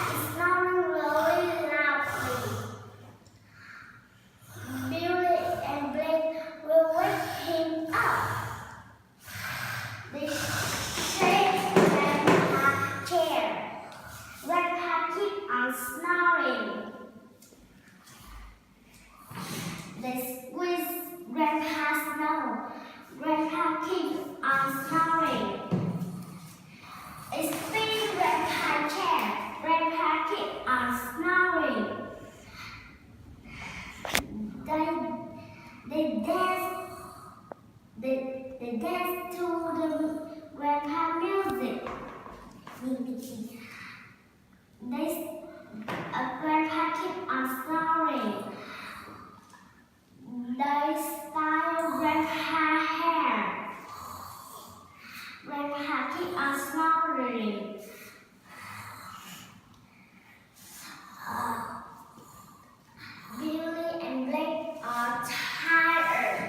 is snoring really loudly. Billy and Blake will wake him up. They shake Grandpa's chair. Grandpa keeps on snoring. They squeeze Grandpa's nose. Grandpa keeps on snoring. They spin Grandpa's chair. Grandpa keeps on snoring. They dance to the Grandpa music. Grandpa keeps on snoring. They style Grandpa's hair. Grandpa keeps on snoring. Billy and Blake are tired.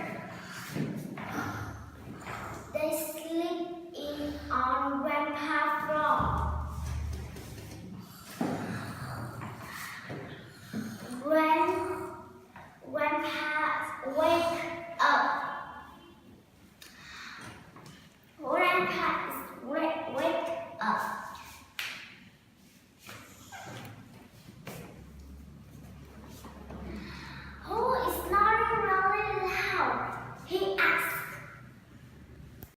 They sleep in on Grandpa's floor.